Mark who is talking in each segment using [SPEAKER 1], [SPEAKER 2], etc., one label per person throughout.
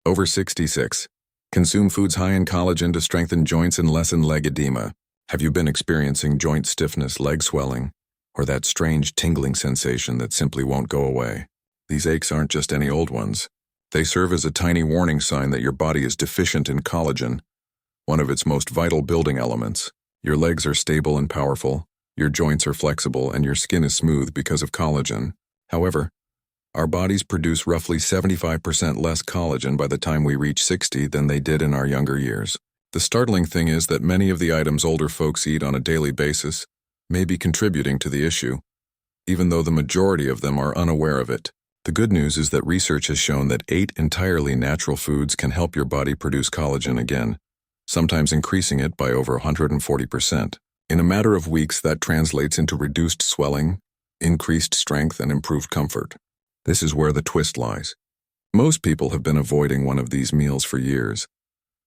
[SPEAKER 1] Over 66. Consume foods high in collagen to strengthen joints and lessen leg edema. Have you been experiencing joint stiffness, leg swelling, or that strange tingling sensation that simply won't go away? These aches aren't just any old ones. They serve as a tiny warning sign that your body is deficient in collagen, one of its most vital building elements. Your legs are stable and powerful, your joints are flexible, and your skin is smooth because of collagen. However, our bodies produce roughly 75% less collagen by the time we reach 60 than they did in our younger years. The startling thing is that many of the items older folks eat on a daily basis may be contributing to the issue, even though the majority of them are unaware of it. The good news is that research has shown that 8 entirely natural foods can help your body produce collagen again, sometimes increasing it by over 140%. In a matter of weeks, that translates into reduced swelling, increased strength, and improved comfort. This is where the twist lies. Most people have been avoiding one of these meals for years,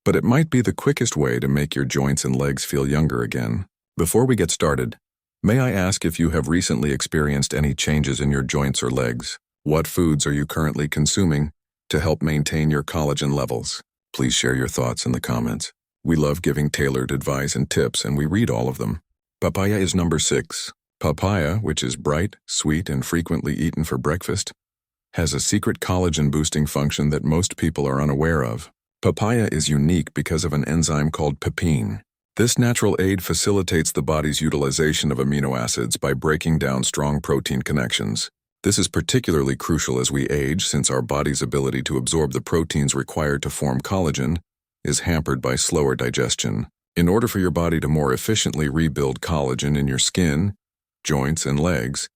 [SPEAKER 1] but it might be the quickest way to make your joints and legs feel younger again. Before we get started, may I ask if you have recently experienced any changes in your joints or legs? What foods are you currently consuming to help maintain your collagen levels? Please share your thoughts in the comments. We love giving tailored advice and tips, and we read all of them. Papaya is number 6. Papaya, which is bright, sweet, and frequently eaten for breakfast, has a secret collagen-boosting function that most people are unaware of. Papaya is unique because of an enzyme called pepin. This natural aid facilitates the body's utilization of amino acids by breaking down strong protein connections. This is particularly crucial as we age, since our body's ability to absorb the proteins required to form collagen is hampered by slower digestion. In order for your body to more efficiently rebuild collagen in your skin, joints, and legs,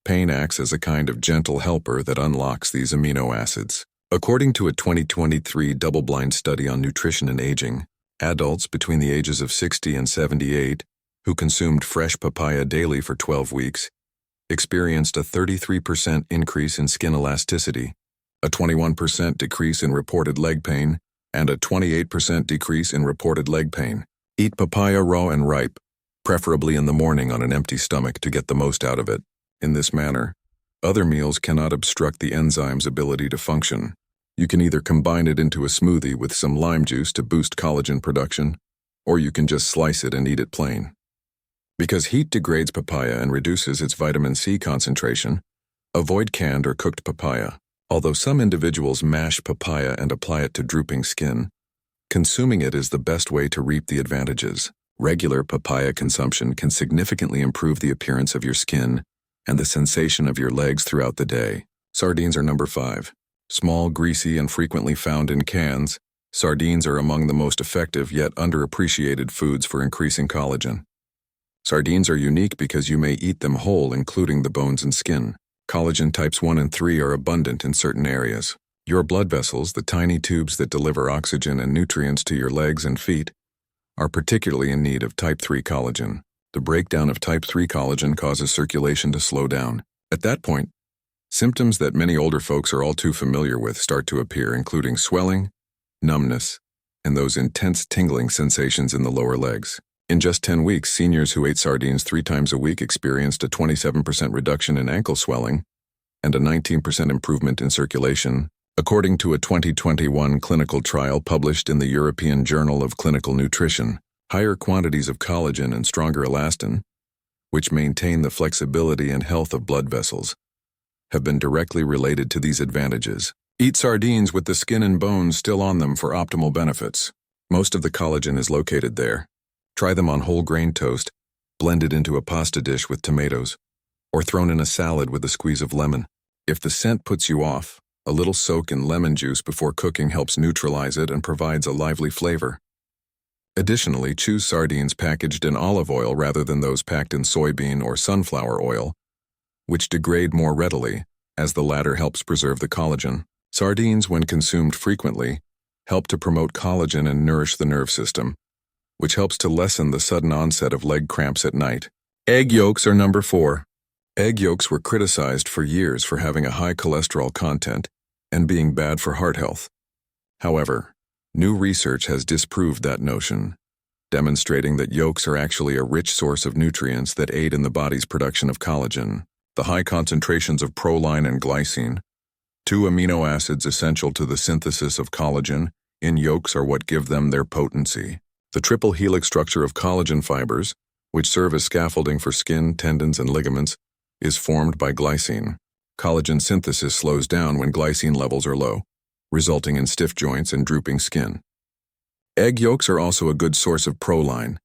[SPEAKER 1] pain acts as a kind of gentle helper that unlocks these amino acids. According to a 2023 double-blind study on nutrition and aging, adults between the ages of 60 and 78 who consumed fresh papaya daily for 12 weeks experienced a 33% increase in skin elasticity, a 21% decrease in reported leg pain, and a 28% decrease in reported leg pain. Eat papaya raw and ripe, preferably in the morning on an empty stomach to get the most out of it. In this manner, other meals cannot obstruct the enzyme's ability to function. You can either combine it into a smoothie with some lime juice to boost collagen production, or you can just slice it and eat it plain. Because heat degrades papaya and reduces its vitamin C concentration, avoid canned or cooked papaya. Although some individuals mash papaya and apply it to drooping skin, consuming it is the best way to reap the advantages. Regular papaya consumption can significantly improve the appearance of your skin and the sensation of your legs throughout the day. Sardines are number 5. Small, greasy, and frequently found in cans, sardines are among the most effective yet underappreciated foods for increasing collagen. Sardines are unique because you may eat them whole, including the bones and skin. Collagen types 1 and 3 are abundant in certain areas. Your blood vessels, the tiny tubes that deliver oxygen and nutrients to your legs and feet, are particularly in need of type 3 collagen. The breakdown of type 3 collagen causes circulation to slow down. At that point, symptoms that many older folks are all too familiar with start to appear, including swelling, numbness, and those intense tingling sensations in the lower legs. In just 10 weeks, seniors who ate sardines 3 times a week experienced a 27% reduction in ankle swelling and a 19% improvement in circulation, according to a 2021 clinical trial published in the European Journal of Clinical Nutrition. Higher quantities of collagen and stronger elastin, which maintain the flexibility and health of blood vessels, have been directly related to these advantages. Eat sardines with the skin and bones still on them for optimal benefits. Most of the collagen is located there. Try them on whole grain toast, blended into a pasta dish with tomatoes, or thrown in a salad with a squeeze of lemon. If the scent puts you off, a little soak in lemon juice before cooking helps neutralize it and provides a lively flavor. Additionally, choose sardines packaged in olive oil rather than those packed in soybean or sunflower oil, which degrade more readily, as the latter helps preserve the collagen. Sardines, when consumed frequently, help to promote collagen and nourish the nerve system, which helps to lessen the sudden onset of leg cramps at night. Egg yolks are number 4. Egg yolks were criticized for years for having a high cholesterol content and being bad for heart health. However, new research has disproved that notion, demonstrating that yolks are actually a rich source of nutrients that aid in the body's production of collagen. The high concentrations of proline and glycine, Two amino acids essential to the synthesis of collagen in yolks are what give them their potency. The triple helix structure of collagen fibers, which serve as scaffolding for skin, tendons, and ligaments, is formed by glycine. Collagen synthesis slows down when glycine levels are low, resulting in stiff joints and drooping skin. Egg yolks are also a good source of proline,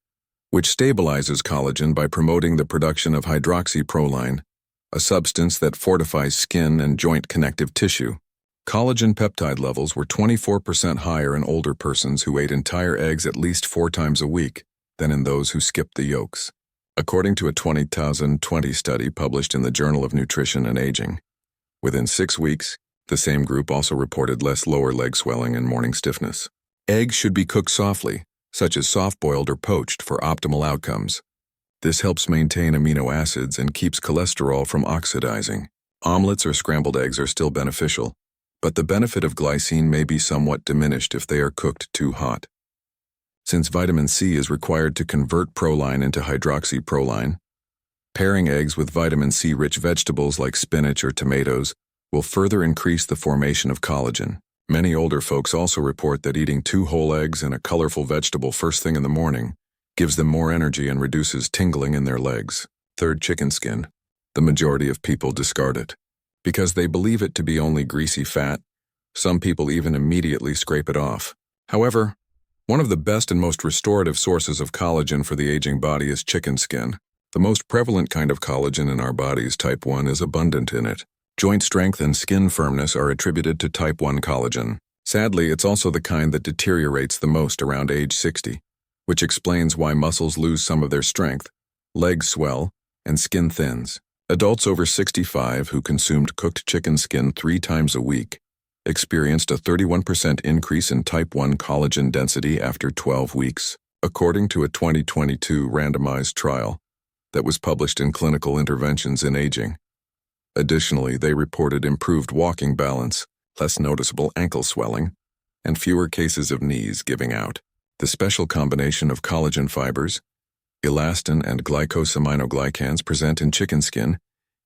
[SPEAKER 1] which stabilizes collagen by promoting the production of hydroxyproline, a substance that fortifies skin and joint connective tissue. Collagen peptide levels were 24% higher in older persons who ate entire eggs at least 4 times a week than in those who skipped the yolks, according to a 2020 study published in the Journal of Nutrition and Aging. Within 6 weeks, the same group also reported less lower leg swelling and morning stiffness. Eggs should be cooked softly, such as soft-boiled or poached, for optimal outcomes. This helps maintain amino acids and keeps cholesterol from oxidizing. Omelets or scrambled eggs are still beneficial, but the benefit of glycine may be somewhat diminished if they are cooked too hot. Since vitamin C is required to convert proline into hydroxyproline, pairing eggs with vitamin C-rich vegetables like spinach or tomatoes will further increase the formation of collagen. Many older folks also report that eating 2 whole eggs and a colorful vegetable first thing in the morning gives them more energy and reduces tingling in their legs. Third, chicken skin. The majority of people discard it. Because they believe it to be only greasy fat, some people even immediately scrape it off. However, one of the best and most restorative sources of collagen for the aging body is chicken skin. The most prevalent kind of collagen in our bodies, type 1, is abundant in it. Joint strength and skin firmness are attributed to type 1 collagen. Sadly, it's also the kind that deteriorates the most around age 60, which explains why muscles lose some of their strength, legs swell, and skin thins. Adults over 65 who consumed cooked chicken skin 3 times a week experienced a 31% increase in type 1 collagen density after 12 weeks, according to a 2022 randomized trial that was published in Clinical Interventions in Aging. Additionally, they reported improved walking balance, less noticeable ankle swelling, and fewer cases of knees giving out. The special combination of collagen fibers, elastin, and glycosaminoglycans present in chicken skin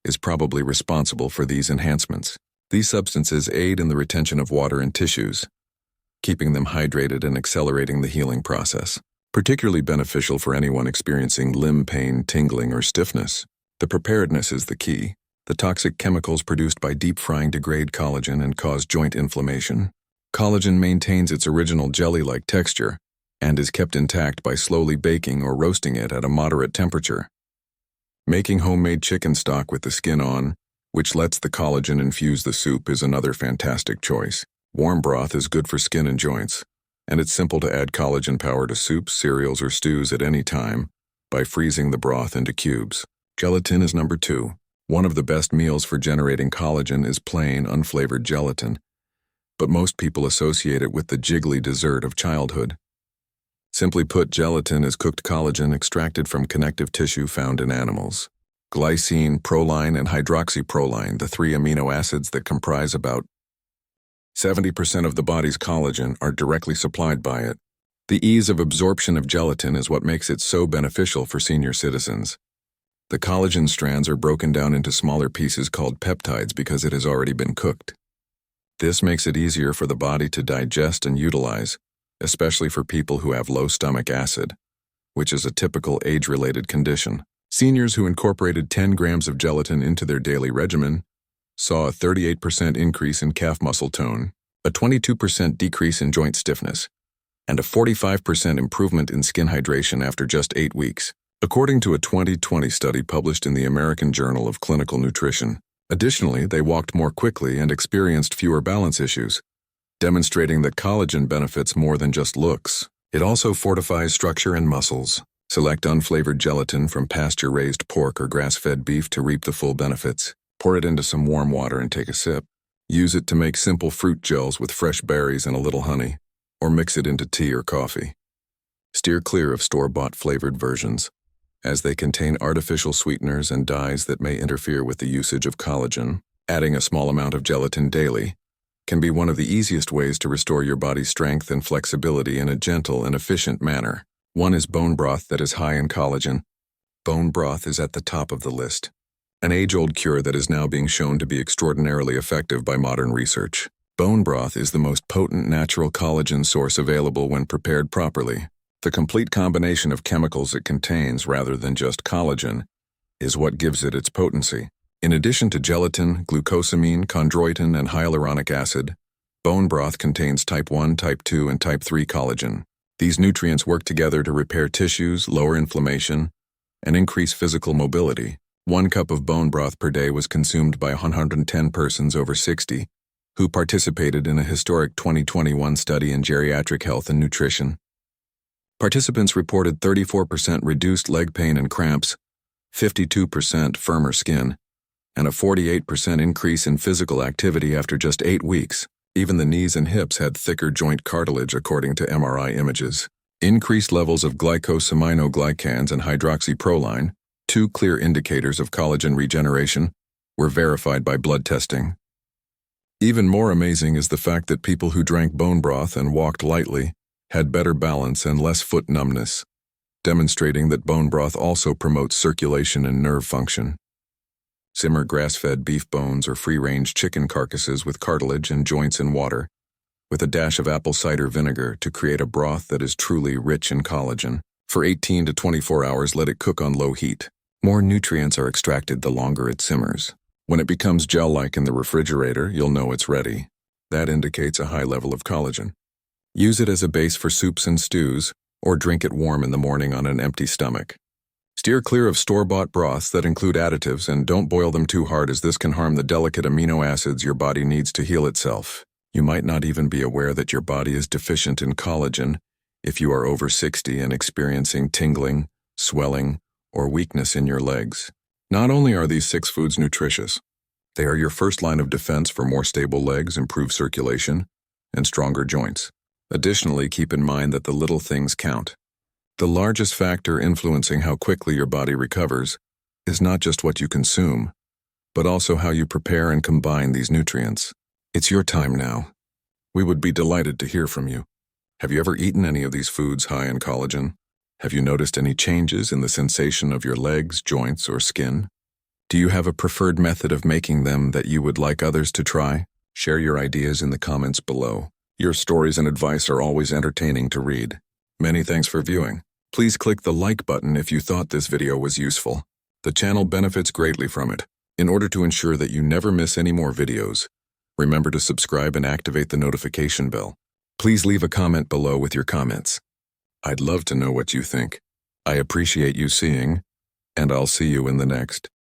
[SPEAKER 1] is probably responsible for these enhancements. These substances aid in the retention of water in tissues, keeping them hydrated and accelerating the healing process. Particularly beneficial for anyone experiencing limb pain, tingling, or stiffness. The preparedness is the key. The toxic chemicals produced by deep frying degrade collagen and cause joint inflammation. Collagen maintains its original jelly-like texture and is kept intact by slowly baking or roasting it at a moderate temperature. Making homemade chicken stock with the skin on, which lets the collagen infuse the soup, is another fantastic choice. Warm broth is good for skin and joints, and it's simple to add collagen powder to soups, cereals, or stews at any time by freezing the broth into cubes. Gelatin is number 2. One of the best meals for generating collagen is plain, unflavored gelatin, but most people associate it with the jiggly dessert of childhood. Simply put, gelatin is cooked collagen extracted from connective tissue found in animals. Glycine, proline, and hydroxyproline, the 3 amino acids that comprise about 70% of the body's collagen, are directly supplied by it. The ease of absorption of gelatin is what makes it so beneficial for senior citizens. The collagen strands are broken down into smaller pieces called peptides because it has already been cooked. This makes it easier for the body to digest and utilize, especially for people who have low stomach acid, which is a typical age-related condition. Seniors who incorporated 10 grams of gelatin into their daily regimen saw a 38% increase in calf muscle tone, a 22% decrease in joint stiffness, and a 45% improvement in skin hydration after just 8 weeks, according to a 2020 study published in the American Journal of Clinical Nutrition. Additionally, they walked more quickly and experienced fewer balance issues, demonstrating that collagen benefits more than just looks. It also fortifies structure and muscles. Select unflavored gelatin from pasture-raised pork or grass-fed beef to reap the full benefits. Pour it into some warm water and take a sip. Use it to make simple fruit gels with fresh berries and a little honey, or mix it into tea or coffee. Steer clear of store-bought flavored versions, as they contain artificial sweeteners and dyes that may interfere with the usage of collagen. Adding a small amount of gelatin daily can be one of the easiest ways to restore your body's strength and flexibility in a gentle and efficient manner. One is bone broth that is high in collagen. Bone broth is at the top of the list. an age-old cure that is now being shown to be extraordinarily effective by modern research. Bone broth is the most potent natural collagen source available when prepared properly. The complete combination of chemicals it contains, rather than just collagen, is what gives it its potency. In addition to gelatin, glucosamine, chondroitin, and hyaluronic acid, bone broth contains type 1, type 2, and type 3 collagen. These nutrients work together to repair tissues, lower inflammation, and increase physical mobility. 1 cup of bone broth per day was consumed by 110 persons over 60 who participated in a historic 2021 study in geriatric health and nutrition. Participants reported 34% reduced leg pain and cramps, 52% firmer skin, and a 48% increase in physical activity after just 8 weeks. Even the knees and hips had thicker joint cartilage according to MRI images. Increased levels of glycosaminoglycans and hydroxyproline, 2 clear indicators of collagen regeneration, were verified by blood testing. Even more amazing is the fact that people who drank bone broth and walked lightly had better balance and less foot numbness, demonstrating that bone broth also promotes circulation and nerve function. Simmer grass-fed beef bones or free-range chicken carcasses with cartilage and joints in water, with a dash of apple cider vinegar to create a broth that is truly rich in collagen. For 18 to 24 hours, let it cook on low heat. More nutrients are extracted the longer it simmers. When it becomes gel-like in the refrigerator, you'll know it's ready. That indicates a high level of collagen. Use it as a base for soups and stews, or drink it warm in the morning on an empty stomach. Steer clear of store-bought broths that include additives, and don't boil them too hard, as this can harm the delicate amino acids your body needs to heal itself. You might not even be aware that your body is deficient in collagen if you are over 60 and experiencing tingling, swelling, or weakness in your legs. Not only are these 6 foods nutritious, they are your first line of defense for more stable legs, improved circulation, and stronger joints. Additionally, keep in mind that the little things count. The largest factor influencing how quickly your body recovers is not just what you consume, but also how you prepare and combine these nutrients. It's your time now. We would be delighted to hear from you. Have you ever eaten any of these foods high in collagen? Have you noticed any changes in the sensation of your legs, joints, or skin? Do you have a preferred method of making them that you would like others to try? Share your ideas in the comments below. Your stories and advice are always entertaining to read. Many thanks for viewing. Please click the like button if you thought this video was useful. The channel benefits greatly from it. In order to ensure that you never miss any more videos, remember to subscribe and activate the notification bell. Please leave a comment below with your comments. I'd love to know what you think. I appreciate you seeing, and I'll see you in the next.